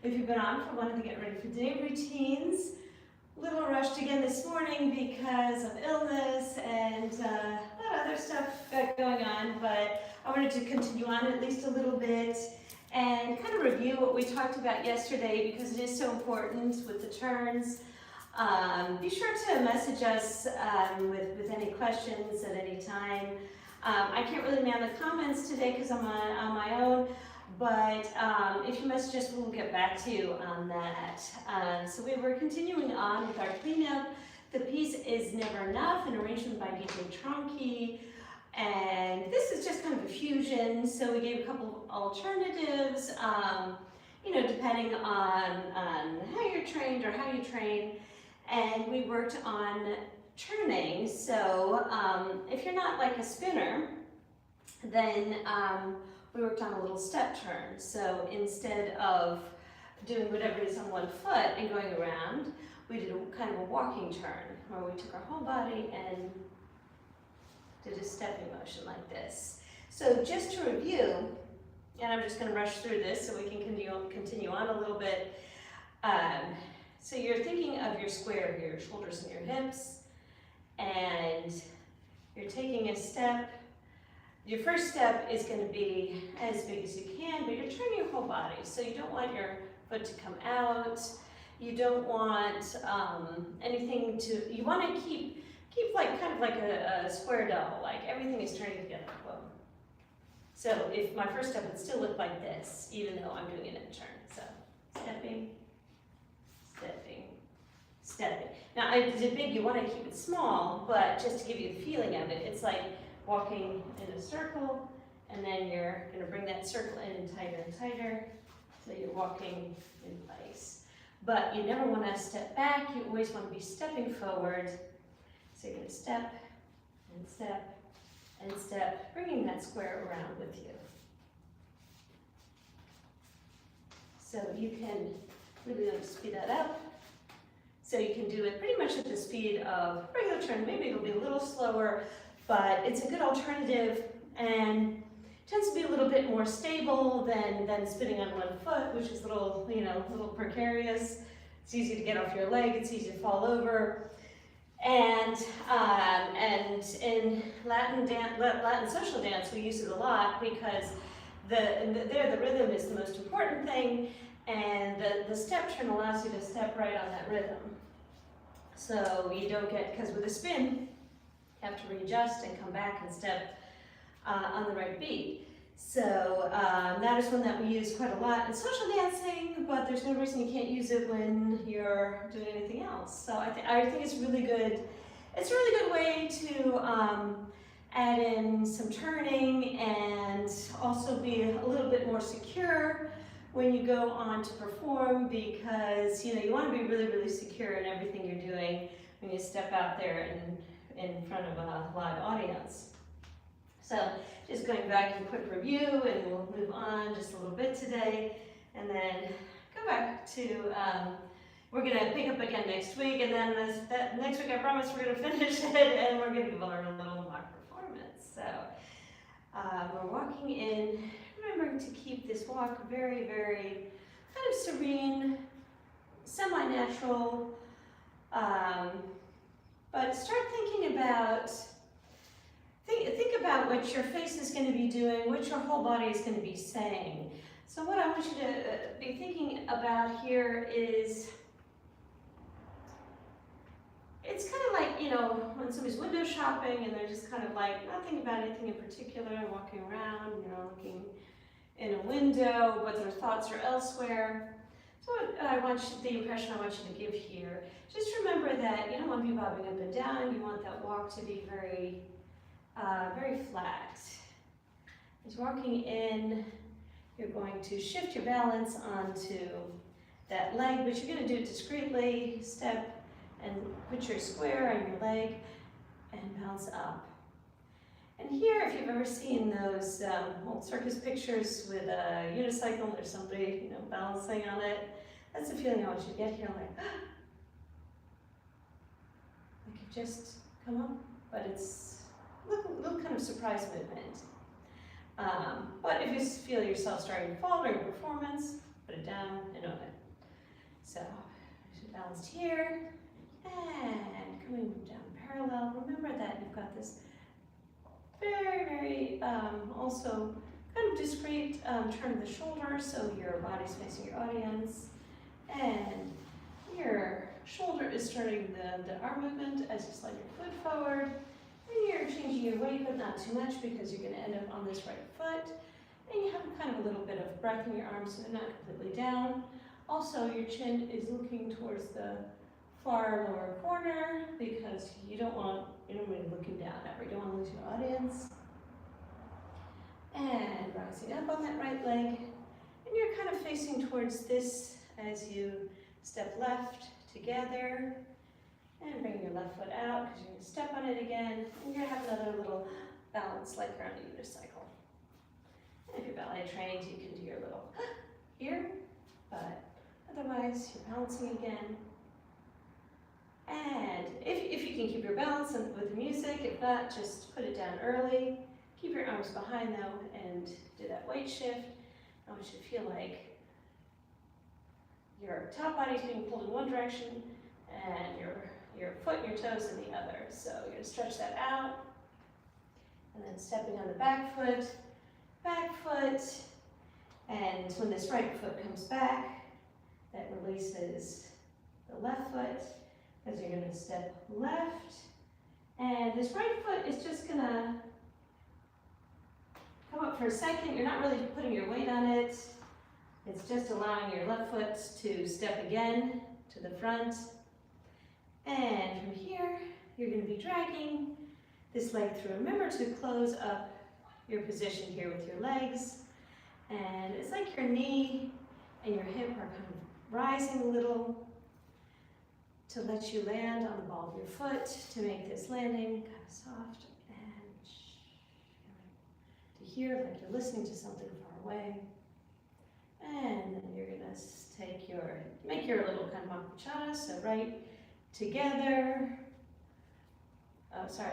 if you've been on for one of the Get Ready for Day routines. A little rushed again this morning because of illness and a lot of other stuff going on, but I wanted to continue on at least a little bit and kind of review what we talked about yesterday because it is so important with the turns. Be sure to message us with any questions at any time. I can't really man the comments today because I'm on my own, but if you message us, we'll get back to you on that. So we were continuing on with our cleanup. The piece is Never Enough, an arrangement by DJ Tronky. And this is just kind of a fusion, so we gave a couple of alternatives, you know, depending on how you're trained or how you train. And we worked on turning, so if you're not like a spinner, then we worked on a little step turn. So instead of doing whatever it is on one foot and going around, we did a kind of a walking turn where we took our whole body and did a stepping motion like this. So just to review, and I'm just going to rush through this so we can continue on a little bit. So you're thinking of your square here, your shoulders and your hips, and you're taking a step. Your first step is going to be as big as you can, but you're turning your whole body. So you don't want your foot to come out. You don't want anything to, you want to keep like kind of like a square double, like everything is turning together. Boom. So if my first step would still look like this, even though I'm doing it in a turn. So stepping, stepping, stepping. Now I did big, you want to keep it small, but just to give you the feeling of it, it's like walking in a circle, and then you're going to bring that circle in tighter and tighter, so you're walking in place. But you never want to step back, you always want to be stepping forward. So you're going to step, and step, and step, bringing that square around with you. So you can really speed that up. So you can do it pretty much at the speed of regular turn. Maybe it'll be a little slower, but it's a good alternative and tends to be a little bit more stable than spinning on one foot, which is a little, you know, a little precarious. It's easy to get off your leg, it's easy to fall over. And in Latin social dance, we use it a lot because the rhythm is the most important thing, and the step turn allows you to step right on that rhythm. So you don't get, because with a spin, you have to readjust and come back and step on the right beat. So that is one that we use quite a lot in social dancing, but there's no reason you can't use it when you're doing anything else. So I think it's really good. It's a really good way to add in some turning and also be a little bit more secure when you go on to perform, because you know you want to be really, really secure in everything you're doing when you step out there in front of a live audience. So just going back to a quick review, and we'll move on just a little bit today, and then go back to, we're going to pick up again next week, and then next week I promise we're going to finish it, and we're going to learn a little mock performance. So we're walking in, remembering to keep this walk very, very kind of serene, semi-natural, but start thinking about Think about what your face is going to be doing, what your whole body is going to be saying. So what I want you to be thinking about here is, it's kind of like, you know, when somebody's window shopping and they're just kind of like not thinking about anything in particular, walking around, you know, looking in a window, but their thoughts are elsewhere. So the impression I want you to give here, just remember that you don't want to be bobbing up and down. You want that walk to be very flat. As walking in, you're going to shift your balance onto that leg, but you're going to do it discreetly. Step and put your square on your leg and bounce up. And here, if you've ever seen those old circus pictures with a unicycle or somebody, you know, balancing on it, that's the feeling I want you to get here, like you've just come up, but it's a little kind of surprise movement. But if you feel yourself starting to fall during performance, put it down and own it. So, balanced here, and coming down parallel. Remember that you've got this very, also kind of discreet turn of the shoulder, so your body's facing your audience, and your shoulder is starting the arm movement as you slide your foot forward, and you're changing your weight, but not too much because you're going to end up on this right foot, and you have kind of a little bit of breath in your arms, so they're not completely down. Also, your chin is looking towards the far lower corner because you don't want to be looking down ever. You don't want to lose your audience. And rising up on that right leg, and you're kind of facing towards this as you step left together, and bring your left foot out because you're going to step on it again, and you're going to have another little balance like you're on a unicycle. And if you're ballet trained, you can do your little here, but otherwise you're balancing again. And if you can keep your balance with the music, if not, just put it down early. Keep your arms behind though and do that weight shift. I want you to feel like your top body is being pulled in one direction and your foot and your toes in the other. So you're going to stretch that out, and then stepping on the back foot, and when this right foot comes back, that releases the left foot, because you're going to step left, and this right foot is just going to come up for a second. You're not really putting your weight on it. It's just allowing your left foot to step again to the front. And from here, you're going to be dragging this leg through. Remember to close up your position here with your legs. And it's like your knee and your hip are kind of rising a little to let you land on the ball of your foot to make this landing kind of soft and to hear like you're listening to something far away. And then you're going to make your little kind of makuchara, so right together,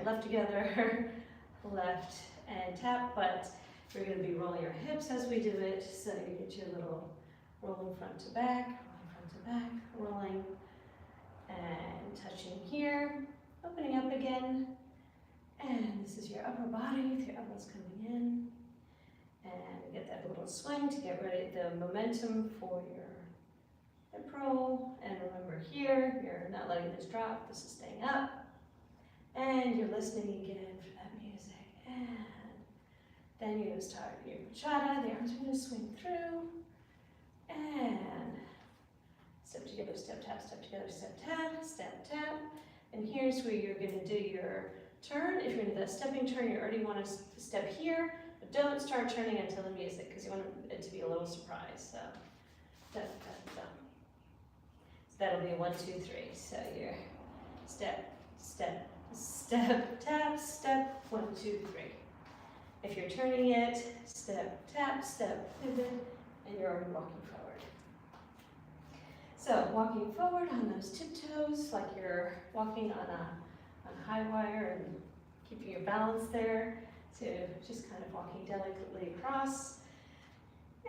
left together, left and tap, but we're going to be rolling our hips as we do it, so you get your little rolling front to back, rolling and touching here, opening up again, and this is your upper body with your elbows coming in, and get that little swing to get ready, the momentum for your hip roll, and remember here, you're not letting this drop, this is staying up, and you're listening again for that music, and then you're going to start your bachata, the arms are going to swing through, and step together, step tap, step together, step tap, and here's where you're going to do your turn. If you're in that stepping turn, you already want to step here, but don't start turning until the music because you want it to be a little surprise. So, so that'll be 1, 2, 3. So you're step, tap, step, 1, 2, 3. If you're turning it, step, tap, step, pivot, and you're already walking forward. So walking forward on those tiptoes, like you're walking on a high wire and keeping your balance there. So just kind of walking delicately across.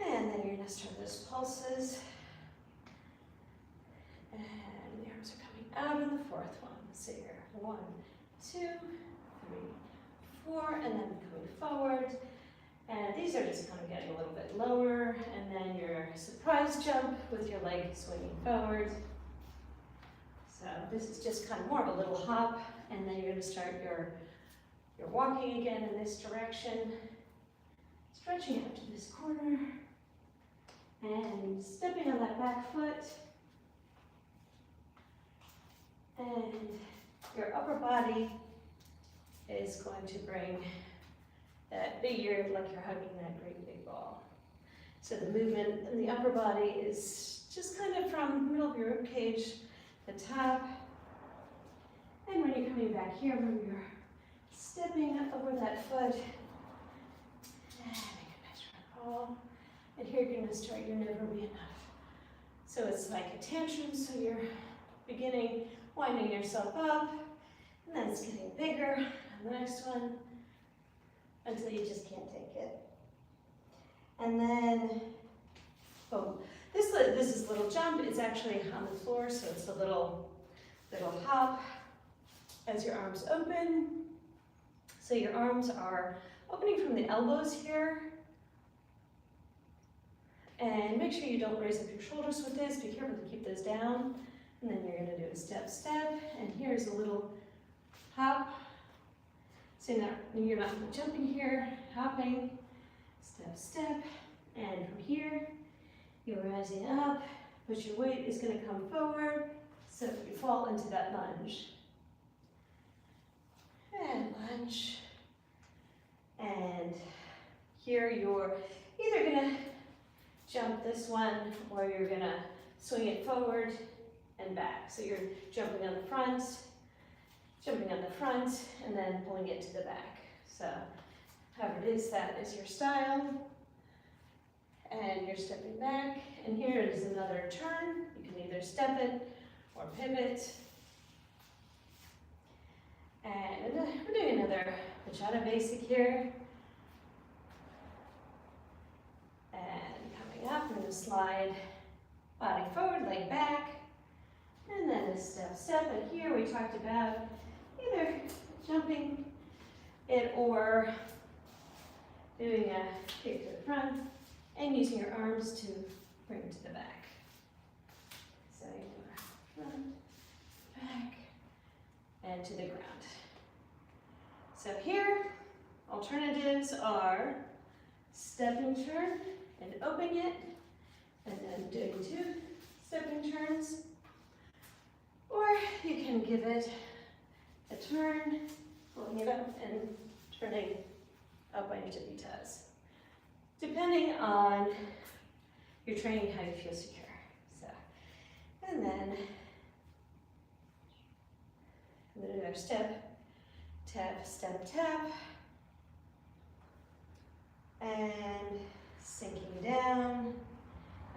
And then you're going to start those pulses. And the arms are coming out in the fourth one. So you're 1, 2, 3, 4, and then coming forward. And these are just kind of getting a little bit lower, and then your surprise jump with your leg swinging forward. So this is just kind of more of a little hop, and then you're going to start your walking again in this direction, stretching out to this corner, and stepping on that back foot, and your upper body is going to bring that big ear like you're hugging that great big ball. So the movement in the upper body is just kind of from the middle of your rib cage, the top. And when you're coming back here, remember you're stepping over that foot. And make a nice round ball. And here you're going to start your never be enough. So it's like a tantrum, so you're beginning winding yourself up, and then it's getting bigger on the next one, until you just can't take it. And then, boom. This is little jump. It's actually on the floor, so it's a little hop as your arms open. So your arms are opening from the elbows here. And make sure you don't raise up your shoulders with this. Be careful to keep those down. And then you're going to do a step, step. And here's a little hop. So now you're not jumping here, hopping, step, step. And from here, you're rising up, but your weight is going to come forward. So you fall into that lunge. And lunge. And here you're either going to jump this one, or you're gonna swing it forward and back. So you're jumping on the front, and then pulling it to the back. So however it is, that is your style. And you're stepping back, and here is another turn. You can either step it or pivot. And we're doing another bachata basic here. Up, we're going to slide body forward, leg back, and then a step, step. And here we talked about either jumping it or doing a kick to the front and using your arms to bring it to the back. So you go front, back, and to the ground. So here, alternatives are stepping turn and opening it, and then doing 2 stepping turns. Or you can give it a turn, pulling it up and turning up on your tippy toes. Depending on your training, how you feel secure. So, and then another step, tap, step, tap, and sinking down,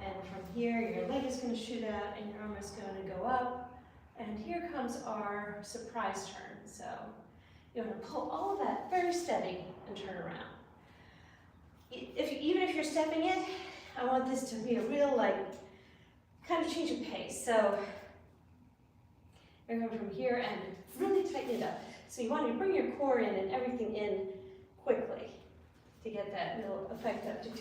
and from here your leg is going to shoot out and your arm is going to go up, and here comes our surprise turn. So you want to pull all of that very steady and turn around. Even if you're stepping it, I want this to be a real kind of change of pace. So you're going from here and really tighten it up. So you want to bring your core in and everything in quickly to get that little effect of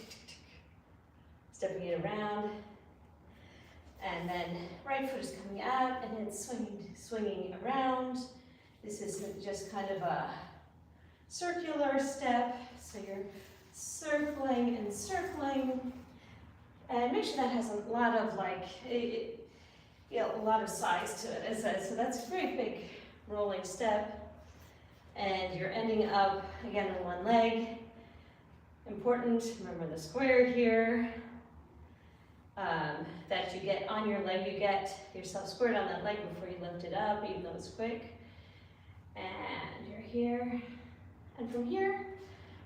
stepping it around, and then right foot is coming out and it's swinging around. This is just kind of a circular step, so you're circling and circling, and make sure that has a lot of a lot of size to it. So that's a very big rolling step, and you're ending up again on one leg. Important, remember the square here, that you get on your leg, you get yourself squared on that leg before you lift it up, even though it's quick. And you're here, and from here,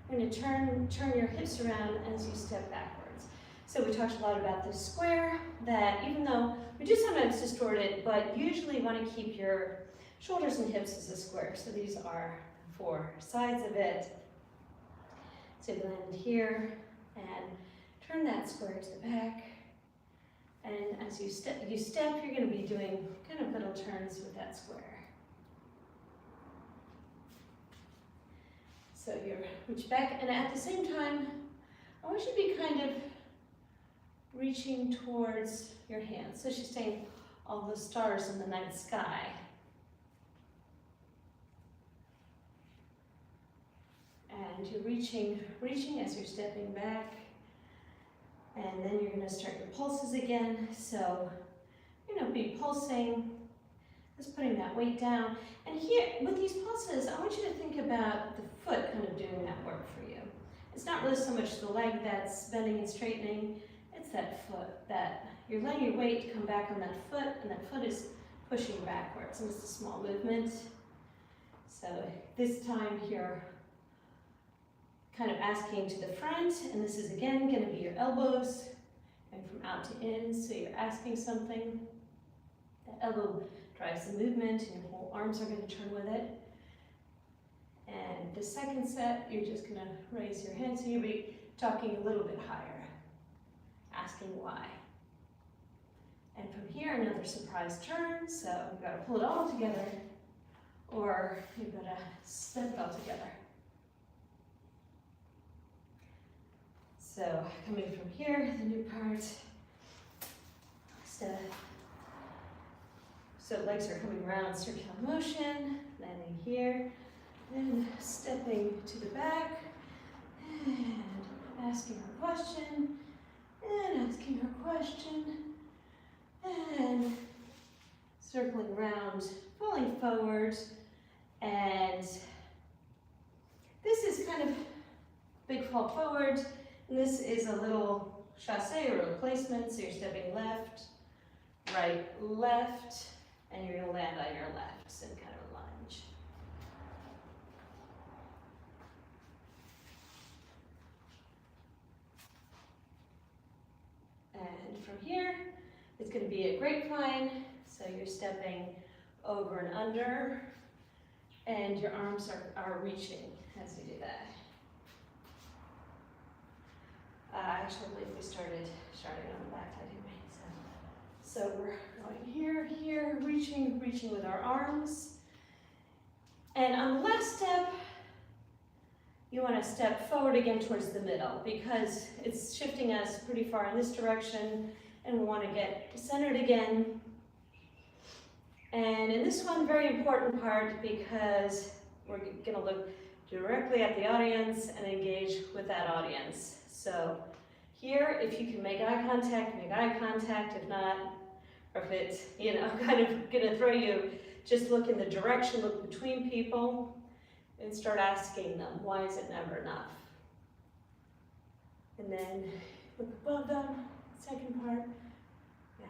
we're going to turn your hips around as you step backwards. So we talked a lot about this square, that even though we do sometimes distort it, but usually you want to keep your shoulders and hips as a square. So these are 4 sides of it. So you land here and turn that square to the back. And as you step, you're going to be doing kind of little turns with that square. So you reach back, and at the same time, I want you to be kind of reaching towards your hands. So she's saying all the stars in the night sky. And you're reaching as you're stepping back. And then you're going to start your pulses again. So, be pulsing, just putting that weight down. And here, with these pulses, I want you to think about the foot kind of doing that work for you. It's not really so much the leg that's bending and straightening, it's that foot, that you're letting your weight come back on that foot, and that foot is pushing backwards. And it's a small movement. So this time you're kind of asking to the front, and this is again going to be your elbows, and from out to in, so you're asking something. That elbow drives the movement, and your whole arms are going to turn with it. And the second set, you're just going to raise your hands, so you'll be talking a little bit higher, asking why. here, another surprise turn. So you've got to pull it all together, or you've got to step it all together. So coming from here, the new part, step. So legs are coming around, circular motion, landing here, and stepping to the back, and asking her question, and asking her question, and circling around, pulling forward, and this is kind of big fall forward, and this is a little chassé or replacement, so you're stepping left, right, left, and you're going to land on your left, so kind of a lunge. And from here, it's going to be a grapevine, so you're stepping over and under, and your arms are reaching as you do that. Actually, I believe we starting on the back side, didn't we? So we're going here, here, reaching with our arms. And on the last step, you want to step forward again towards the middle because it's shifting us pretty far in this direction, and we want to get centered again. And in this one, very important part because we're going to look directly at the audience and engage with that audience. So here, if you can make eye contact, make eye contact. If not, or if it's, kind of gonna throw you, just look in the direction, look between people, and start asking them, why is it never enough? And then look above them, second part,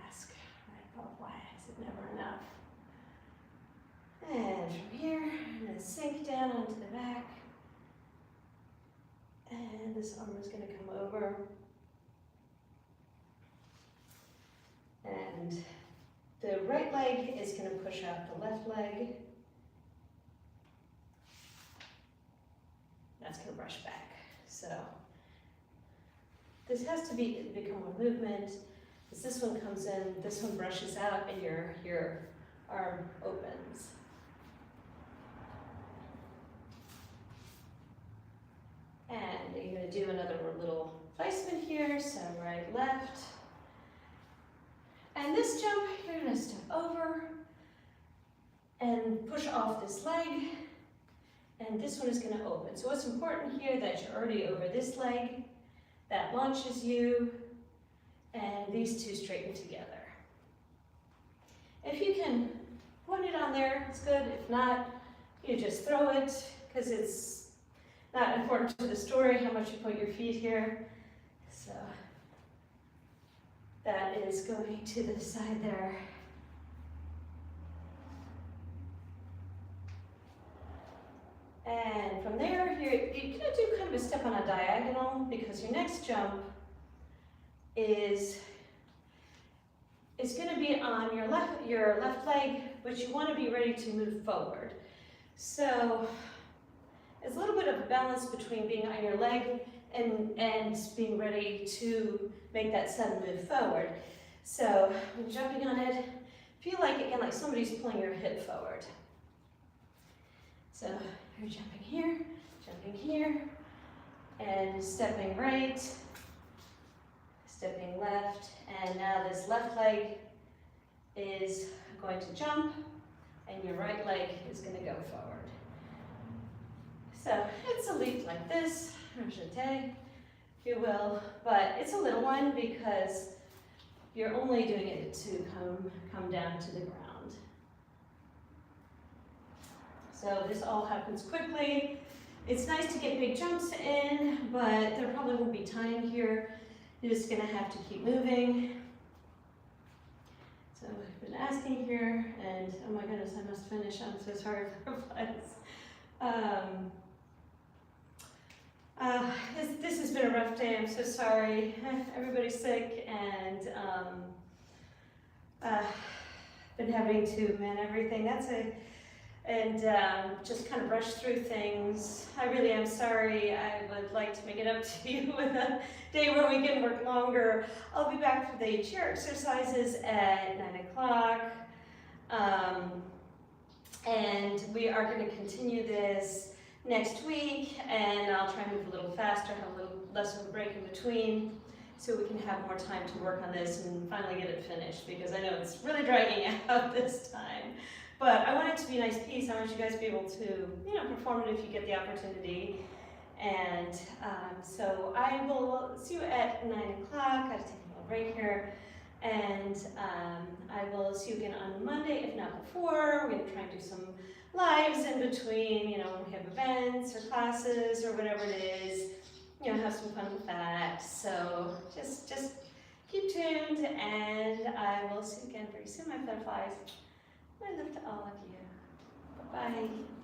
ask, right above, why is it never enough? And from here, I'm gonna sink down onto the back, and this arm is gonna come over. And the right leg is going to push out the left leg. That's going to brush back. So this has to become a movement. As this one comes in, this one brushes out, and your arm opens. And you're going to do another little placement here, so right, left. And this jump, you're going to step over and push off this leg, and this one is going to open. So what's important here that you're already over this leg, that launches you, and these two straighten together. If you can put it on there, it's good. If not, you just throw it, because it's not important to the story how much you put your feet here. So that is going to the side there. And from there, you're going to do kind of a step on a diagonal because your next jump is going to be on your left leg, but you want to be ready to move forward. So it's a little bit of a balance between being on your leg and being ready to make that sudden move forward. So when jumping on it, feel like, again, like somebody's pulling your hip forward. So you're jumping here, and stepping right, stepping left, and now this left leg is going to jump, and your right leg is going to go forward. So it's a leap like this, jeté, if you will, but it's a little one because you're only doing it to come down to the ground. So this all happens quickly. It's nice to get big jumps in, but there probably won't be time here. You're just gonna have to keep moving. So I've been asking here, and oh my goodness, I must finish. I'm so sorry for this has been a rough day. I'm so sorry. Everybody's sick, and been having to man everything. and just kind of rush through things. I really am sorry. I would like to make it up to you with a day where we can work longer. I'll be back for the chair exercises at 9 o'clock. And we are going to continue this next week, and I'll try and move a little faster, have a little less of a break in between, so we can have more time to work on this and finally get it finished, because I know it's really dragging out this time. But I want it to be a nice piece. I want you guys to be able to, perform it if you get the opportunity. And so I will see you at 9 o'clock. Got to take a little break here. And I will see you again on Monday, if not before. We're going to try and do some lives in between, when we have events or classes or whatever it is. Have some fun with that. So just keep tuned, and I will see you again very soon, my butterflies. My love to all of you. Bye-bye.